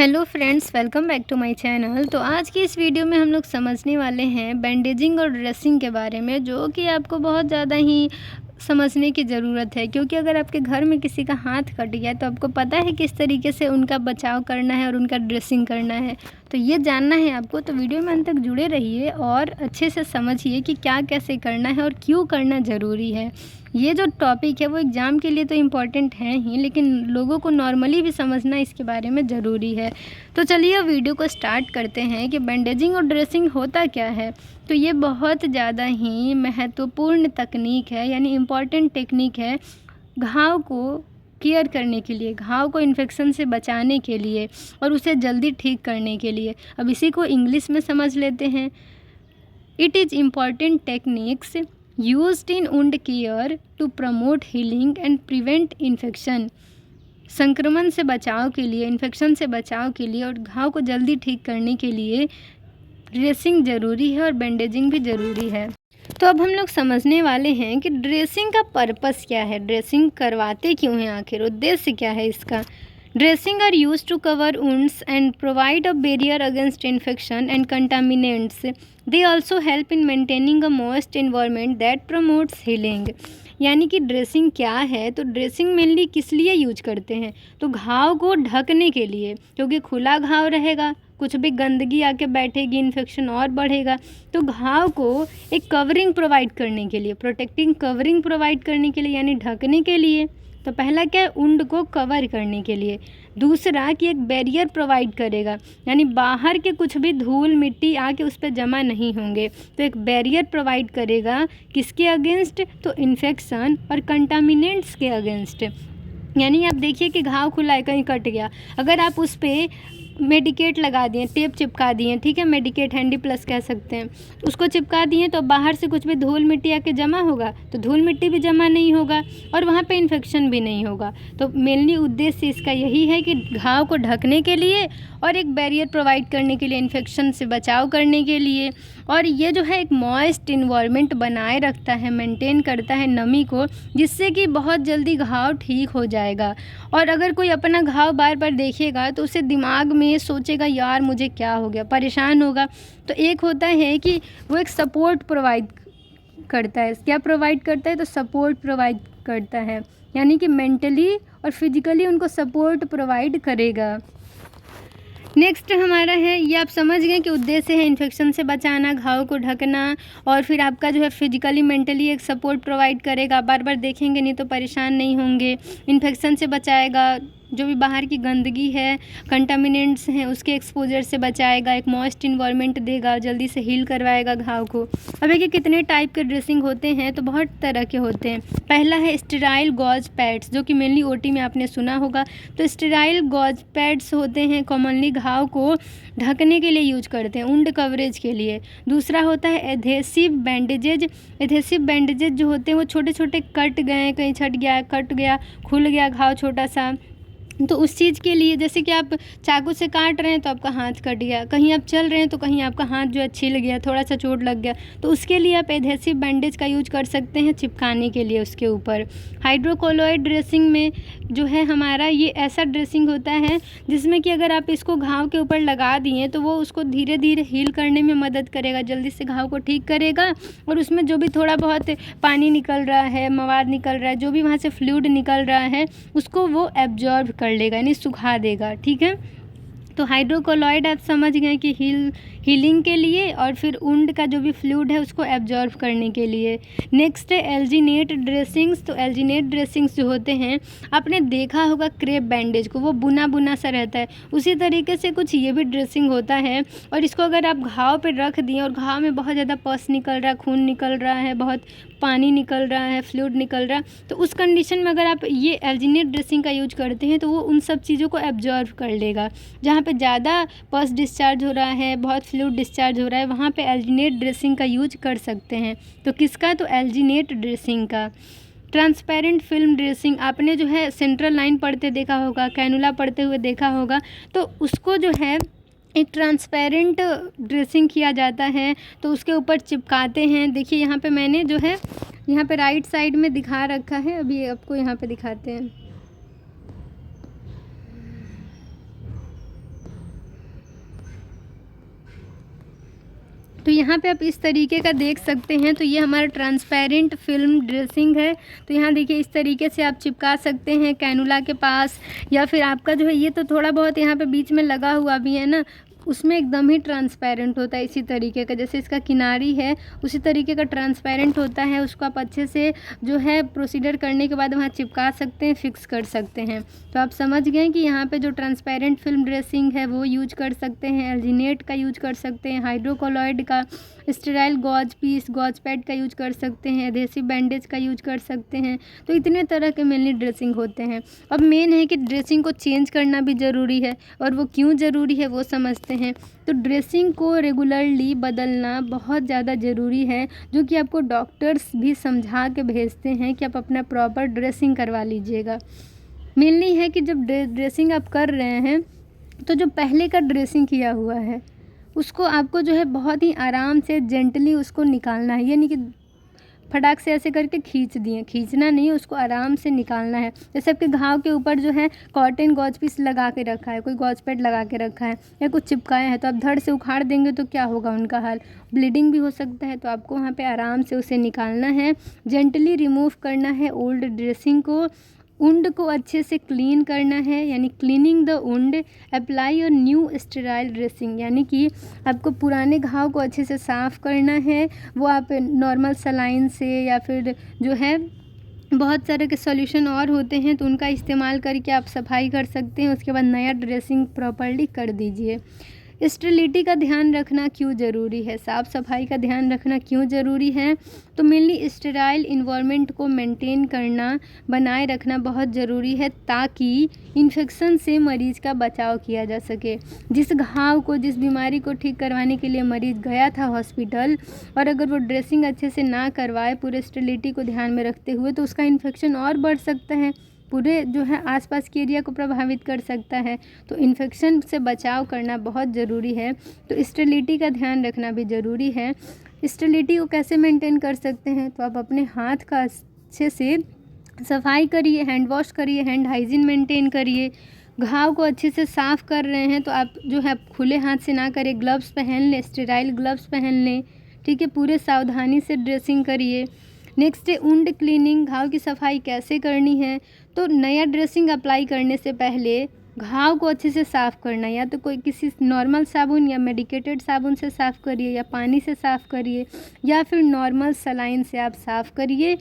Hello friends, welcome back to my channel. तो आज की इस वीडियो में हम लोग समझने वाले हैं बैंडेजिंग और ड्रेसिंग के बारे में, जो कि आपको बहुत ज़्यादा ही समझने की ज़रूरत है। क्योंकि अगर आपके घर में किसी का हाथ कट गया तो आपको पता है किस तरीके से उनका बचाव करना है और उनका ड्रेसिंग करना है। तो ये जानना है आपको, तो वीडियो में अंत तक जुड़े रहिए और अच्छे से समझिए कि क्या कैसे करना है और क्यों करना ज़रूरी है। ये जो टॉपिक है वो एग्ज़ाम के लिए तो इम्पॉर्टेंट है ही, लेकिन लोगों को नॉर्मली भी समझना इसके बारे में ज़रूरी है। तो चलिए वीडियो को स्टार्ट करते हैं कि बैंडेजिंग और ड्रेसिंग होता क्या है। तो ये बहुत ज़्यादा ही महत्वपूर्ण तकनीक है, यानी इम्पॉर्टेंट टेक्निक है घाव को केयर करने के लिए, घाव को इन्फेक्शन से बचाने के लिए और उसे जल्दी ठीक करने के लिए। अब इसी को इंग्लिश में समझ लेते हैं। It is important techniques used in wound care to promote healing and prevent infection। संक्रमण से बचाव के लिए, इन्फेक्शन से बचाव के लिए और घाव को जल्दी ठीक करने के लिए ड्रेसिंग ज़रूरी है और बैंडेजिंग भी ज़रूरी है। तो अब हम लोग समझने वाले हैं कि ड्रेसिंग का पर्पस क्या है, ड्रेसिंग करवाते क्यों हैं, आखिर उद्देश्य क्या है इसका। Dressing are used to cover wounds and provide a barrier against infection and contaminants. They also help in maintaining a moist environment that promotes healing। यानी कि ड्रेसिंग क्या है, तो ड्रेसिंग मेनली किस लिए यूज करते हैं, तो घाव को ढकने के लिए, क्योंकि खुला घाव रहेगा, कुछ भी गंदगी आके बैठेगी, इन्फेक्शन और बढ़ेगा। तो घाव को एक कवरिंग प्रोवाइड करने के लिए, प्रोटेक्टिंग कवरिंग प्रोवाइड करने के लिए, यानी ढकने के लिए। तो पहला क्या है, वुंड को कवर करने के लिए। दूसरा कि एक बैरियर प्रोवाइड करेगा, यानी बाहर के कुछ भी धूल मिट्टी आके उस पर जमा नहीं होंगे। तो एक बैरियर प्रोवाइड करेगा किसके अगेंस्ट, तो इन्फेक्शन और कंटामिनेंट्स के अगेंस्ट। यानी आप देखिए कि घाव खुला है, कहीं कट गया, अगर आप उस पर मेडिकेट लगा दिए, टेप चिपका दिए, ठीक है, मेडिकेट हैंडी प्लस कह सकते हैं, उसको चिपका दिए, तो बाहर से कुछ भी धूल मिट्टी आके जमा होगा, तो धूल मिट्टी भी जमा नहीं होगा और वहाँ पे इन्फेक्शन भी नहीं होगा। तो मेनली उद्देश्य इसका यही है कि घाव को ढकने के लिए और एक बैरियर प्रोवाइड करने के लिए, इन्फेक्शन से बचाव करने के लिए। और ये जो है एक मॉइस्ट इन्वायरमेंट बनाए रखता है, मेंटेन करता है नमी को, जिससे कि बहुत जल्दी घाव ठीक हो जाएगा। और अगर कोई अपना घाव बार बार देखेगा तो उसे दिमाग में सोचेगा यार मुझे क्या हो गया, परेशान होगा। तो एक होता है कि वो एक सपोर्ट प्रोवाइड करता है। क्या प्रोवाइड करता है, तो सपोर्ट प्रोवाइड करता है, यानी कि मेंटली और फिजिकली उनको सपोर्ट प्रोवाइड करेगा। नेक्स्ट हमारा है, ये आप समझ गए कि उद्देश्य है इन्फेक्शन से बचाना, घाव को ढकना, और फिर आपका जो है फिजिकली मेंटली एक सपोर्ट प्रोवाइड करेगा, बार बार देखेंगे नहीं तो परेशान नहीं होंगे, इन्फेक्शन से बचाएगा, जो भी बाहर की गंदगी है, कंटामिनेंट्स हैं, उसके एक्सपोजर से बचाएगा, एक मॉइस्ट इन्वायरमेंट देगा, जल्दी से हील करवाएगा घाव को। अब देखिए कितने टाइप के ड्रेसिंग होते हैं, तो बहुत तरह के होते हैं। पहला है स्टेराइल गॉज पैड्स, जो कि मेनली ओटी में आपने सुना होगा। तो स्टेराइल गॉज पैड्स होते हैं, कॉमनली घाव को ढकने के लिए यूज करते हैं, वुंड कवरेज के लिए। दूसरा होता है एडहेसिव बैंडेजेज। एडहेसिव बैंडेजेज जो होते हैं वो छोटे छोटे कट गए, कहीं छट गया, कट गया, खुल गया घाव छोटा सा, तो उस चीज़ के लिए, जैसे कि आप चाकू से काट रहे हैं तो आपका हाथ कट गया, कहीं आप चल रहे हैं तो कहीं आपका हाथ जो है छिल गया, थोड़ा सा चोट लग गया, तो उसके लिए आप एडहेसिव बैंडेज का यूज कर सकते हैं चिपकाने के लिए उसके ऊपर। हाइड्रोकोलोइड ड्रेसिंग में जो है हमारा, ये ऐसा ड्रेसिंग होता है जिसमें कि अगर आप इसको घाव के ऊपर लगा दिए तो वो उसको धीरे धीरे हील करने में मदद करेगा, जल्दी से घाव को ठीक करेगा। और उसमें जो भी थोड़ा बहुत पानी निकल रहा है, मवाद निकल रहा है, जो भी वहाँ से फ्लूइड निकल रहा है, उसको वो एब्जॉर्ब कर लेगा, यानी सुखा देगा, ठीक है। तो हाइड्रोकोलॉइड आप समझ गए कि हीलिंग के लिए, और फिर वुंड का जो भी फ्लूइड है उसको एब्जॉर्ब करने के लिए। नेक्स्ट है एल्जीनेट ड्रेसिंग्स। तो एल्जीनेट ड्रेसिंग्स जो होते हैं, आपने देखा होगा क्रेप बैंडेज को, वो बुना बुना सा रहता है, उसी तरीके से कुछ ये भी ड्रेसिंग होता है। और इसको अगर आप घाव पे रख दिए और घाव में बहुत ज़्यादा पस निकल रहा है, खून निकल रहा है, बहुत पानी निकल रहा है, फ्लूइड निकल रहा है, तो उस कंडीशन में अगर आप ये एल्जीनेट ड्रेसिंग का यूज करते हैं तो वो उन सब चीज़ों को एब्जॉर्ब कर लेगा। जहाँ पे ज़्यादा पस डिस्चार्ज हो रहा है, बहुत फ्लूइड डिस्चार्ज हो रहा है, वहाँ पे एल्जीनेट ड्रेसिंग का यूज कर सकते हैं। तो किसका, तो एल्जीनेट ड्रेसिंग का। ट्रांसपेरेंट फिल्म ड्रेसिंग, आपने जो है सेंट्रल लाइन पढ़ते देखा होगा, कैनुला पढ़ते हुए देखा होगा, तो उसको जो है एक ट्रांसपेरेंट ड्रेसिंग किया जाता है, तो उसके ऊपर चिपकाते हैं। देखिए यहाँ पे मैंने जो है यहाँ पे राइट साइड में दिखा रखा है, अभी आपको यहाँ पे दिखाते हैं। तो यहाँ पे आप इस तरीके का देख सकते हैं। तो ये हमारा ट्रांसपेरेंट फिल्म ड्रेसिंग है। तो यहाँ देखिए इस तरीके से आप चिपका सकते हैं कैनुला के पास, या फिर आपका जो है ये तो थोड़ा बहुत यहाँ पे बीच में लगा हुआ भी है ना, उसमें एकदम ही ट्रांसपेरेंट होता है इसी तरीके का, जैसे इसका किनारी है उसी तरीके का ट्रांसपेरेंट होता है। उसको आप अच्छे से जो है प्रोसीजर करने के बाद वहाँ चिपका सकते हैं, फिक्स कर सकते हैं। तो आप समझ गए कि यहाँ पे जो ट्रांसपेरेंट फिल्म ड्रेसिंग है वो यूज कर सकते हैं, एल्जिनेट का यूज कर सकते हैं, हाइड्रोकोलॉइड का, sterile gauze piece, gauze pad का यूज कर सकते हैं, एडहेसिव बैंडेज का यूज कर सकते हैं। तो इतने तरह के मेनली ड्रेसिंग होते हैं। अब मेन है कि ड्रेसिंग को चेंज करना भी ज़रूरी है, और वो क्यों ज़रूरी है वो समझते हैं। तो ड्रेसिंग को रेगुलरली बदलना बहुत ज़्यादा ज़रूरी है, जो कि आपको डॉक्टर्स भी समझा के भेजते हैं कि आप अपना प्रॉपर ड्रेसिंग करवा लीजिएगा। मेनली है कि जब ड्रेसिंग आप कर रहे हैं तो जो पहले का ड्रेसिंग किया हुआ है उसको आपको जो है बहुत ही आराम से जेंटली उसको निकालना है, यानी कि फटाक से ऐसे करके खींच दिए, खींचना नहीं, उसको आराम से निकालना है। जैसे आपके घाव के ऊपर जो है कॉटन गॉज पीस लगा के रखा है, कोई गॉज पैड लगा के रखा है या कुछ चिपकाया है, तो आप धड़ से उखाड़ देंगे तो क्या होगा उनका हाल, ब्लीडिंग भी हो सकता है। तो आपको वहाँ पे आराम से उसे निकालना है, जेंटली रिमूव करना है ओल्ड ड्रेसिंग को, उंड को अच्छे से क्लीन करना है, यानी क्लीनिंग द उंड, अप्लाई और न्यू स्टेराइल ड्रेसिंग, यानी कि आपको पुराने घाव को अच्छे से साफ़ करना है। वो आप नॉर्मल सलाइन से या फिर जो है बहुत सारे के सॉल्यूशन और होते हैं तो उनका इस्तेमाल करके आप सफाई कर सकते हैं। उसके बाद नया ड्रेसिंग प्रॉपर्ली कर दीजिए। स्टेरिलिटी का ध्यान रखना क्यों ज़रूरी है, साफ़ सफाई का ध्यान रखना क्यों ज़रूरी है, तो मेनली स्टेराइल इन्वायरमेंट को मेंटेन करना, बनाए रखना बहुत ज़रूरी है, ताकि इन्फेक्शन से मरीज़ का बचाव किया जा सके। जिस घाव को, जिस बीमारी को ठीक करवाने के लिए मरीज़ गया था हॉस्पिटल, और अगर वो ड्रेसिंग अच्छे से ना करवाए पूरे स्टेरिलिटी को ध्यान में रखते हुए, तो उसका इन्फेक्शन और बढ़ सकता है, पूरे जो है आसपास के एरिया को प्रभावित कर सकता है। तो इन्फेक्शन से बचाव करना बहुत ज़रूरी है। तो स्टेरिलिटी का ध्यान रखना भी ज़रूरी है। स्टेरिलिटी को कैसे मेंटेन कर सकते हैं, तो आप अपने हाथ का अच्छे से सफाई करिए, हैंड वॉश करिए, हैंड हाइजीन मेंटेन करिए। घाव को अच्छे से साफ़ कर रहे हैं तो आप जो है खुले हाथ से ना करें, ग्लव्स पहन लें, स्टेराइल ग्लव्स पहन लें, ठीक है। पूरे सावधानी से ड्रेसिंग करिए। नेक्स्ट है उंड क्लीनिंग, घाव की सफाई कैसे करनी है, तो नया ड्रेसिंग अप्लाई करने से पहले घाव को अच्छे से साफ़ करना, या तो कोई किसी नॉर्मल साबुन या मेडिकेटेड साबुन से साफ़ करिए, या पानी से साफ़ करिए, या फिर नॉर्मल सलाइन से आप साफ़ करिए।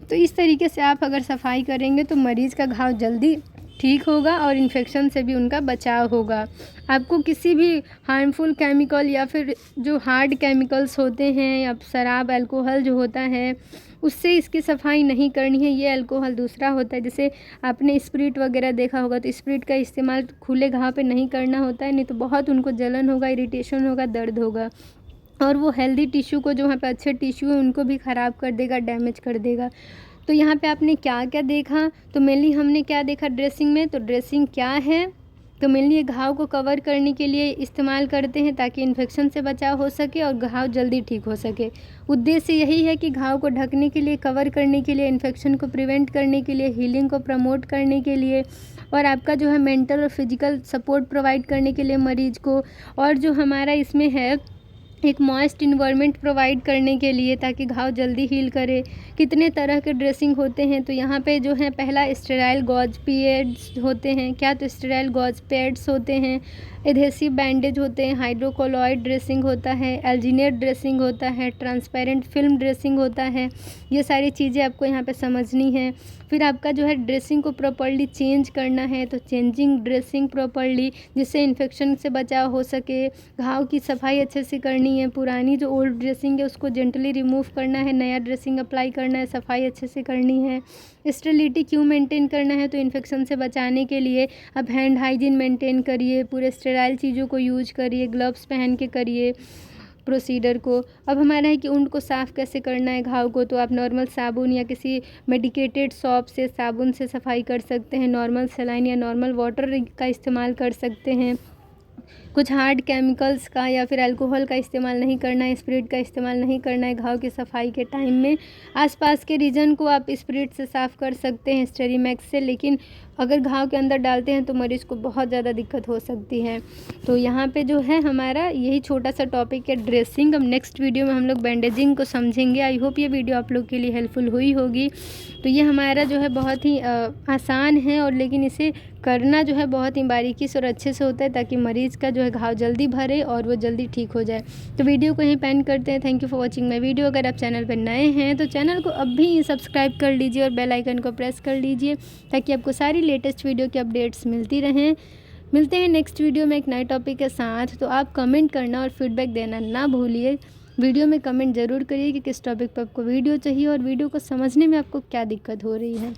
तो इस तरीके से आप अगर सफाई करेंगे तो मरीज़ का घाव जल्दी ठीक होगा और इन्फेक्शन से भी उनका बचाव होगा। आपको किसी भी हार्मफुल केमिकल या फिर जो हार्ड केमिकल्स होते हैं, या शराब, अल्कोहल जो होता है, उससे इसकी सफाई नहीं करनी है। ये अल्कोहल दूसरा होता है, जैसे आपने स्प्रिट वगैरह देखा होगा, तो स्प्रिट का इस्तेमाल खुले घाव पे नहीं करना होता है, नहीं तो बहुत उनको जलन होगा, इरिटेशन होगा, दर्द होगा, और वो हेल्दी टिश्यू को, जो वहाँ पे अच्छे टिश्यू है उनको भी ख़राब कर देगा, डैमेज कर देगा। तो यहाँ पे आपने क्या क्या देखा, तो मेनली हमने क्या देखा ड्रेसिंग में, तो ड्रेसिंग क्या है, तो मेनली ये घाव को कवर करने के लिए इस्तेमाल करते हैं ताकि इन्फेक्शन से बचाव हो सके और घाव जल्दी ठीक हो सके। उद्देश्य यही है कि घाव को ढकने के लिए, कवर करने के लिए, इन्फेक्शन को प्रिवेंट करने के लिए, हीलिंग को प्रमोट करने के लिए, और आपका जो है मेंटल और फिजिकल सपोर्ट प्रोवाइड करने के लिए मरीज़ को, और जो हमारा इसमें है एक मॉइस्ट इन्वायरमेंट प्रोवाइड करने के लिए, ताकि घाव जल्दी हील करे। कितने तरह के ड्रेसिंग होते हैं, तो यहाँ पे जो है पहला स्टेराइल गॉज पैड्स होते हैं, क्या, तो स्टेराइल गॉज पैड्स होते हैं, एडहेसिव बैंडेज होते हैं, हाइड्रोकोलॉइड ड्रेसिंग होता है, एल्जिनेट ड्रेसिंग होता है, ट्रांसपेरेंट फिल्म ड्रेसिंग होता है। ये सारी चीज़ें आपको यहाँ पे समझनी है। फिर आपका जो है ड्रेसिंग को प्रॉपर्ली चेंज करना है, तो चेंजिंग ड्रेसिंग प्रॉपर्ली, जिससे इन्फेक्शन से बचाव हो सके। घाव की सफाई अच्छे से करनी है, पुरानी जो ओल्ड ड्रेसिंग है उसको जेंटली रिमूव करना है, नया ड्रेसिंग अप्लाई करना है, सफाई अच्छे से करनी है। स्टेरिलिटी क्यों मेंटेन करना है, तो इन्फेक्शन से बचाने के लिए आप हैंड हाइजीन मेंटेन करिए, पूरे स्टेराइल चीज़ों को यूज करिए, ग्लव्स पहन के करिए प्रोसीडर को। अब हमारा है कि उंड को साफ़ कैसे करना है घाव को, तो आप नॉर्मल साबुन या किसी मेडिकेटेड सॉप से, साबुन से सफाई कर सकते हैं, नॉर्मल सलाइन या नॉर्मल वाटर का इस्तेमाल कर सकते हैं। कुछ हार्ड केमिकल्स का या फिर अल्कोहल का इस्तेमाल नहीं करना है, स्पिरिट का इस्तेमाल नहीं करना है घाव की सफाई के टाइम में। आसपास के रीजन को आप स्पिरिट से साफ़ कर सकते हैं स्टेरीमैक्स से, लेकिन अगर घाव के अंदर डालते हैं तो मरीज़ को बहुत ज़्यादा दिक्कत हो सकती है। तो यहाँ पे जो है हमारा यही छोटा सा टॉपिक है ड्रेसिंग। अब नेक्स्ट वीडियो में हम लोग बैंडेजिंग को समझेंगे। आई होप ये वीडियो आप लोग के लिए हेल्पफुल हुई होगी। तो ये हमारा जो है बहुत ही आसान है, और लेकिन इसे करना जो है बहुत ही बारीकी से और अच्छे से होता है, ताकि मरीज़ का जो है घाव जल्दी भरे और वो जल्दी ठीक हो जाए। तो वीडियो को यहीं पे एंड करते हैं। Thank you for watching my video. अगर आप चैनल पर नए हैं तो चैनल को अभी सब्सक्राइब कर लीजिए और बेल आइकन को प्रेस कर लीजिए, ताकि आपको सारी लेटेस्ट वीडियो की अपडेट्स मिलती रहें। मिलते हैं नेक्स्ट वीडियो में एक नए टॉपिक के साथ। तो आप कमेंट करना और फीडबैक देना ना भूलिए। वीडियो में कमेंट ज़रूर करिए कि किस टॉपिक पर आपको वीडियो चाहिए और वीडियो को समझने में आपको क्या दिक्कत हो रही है।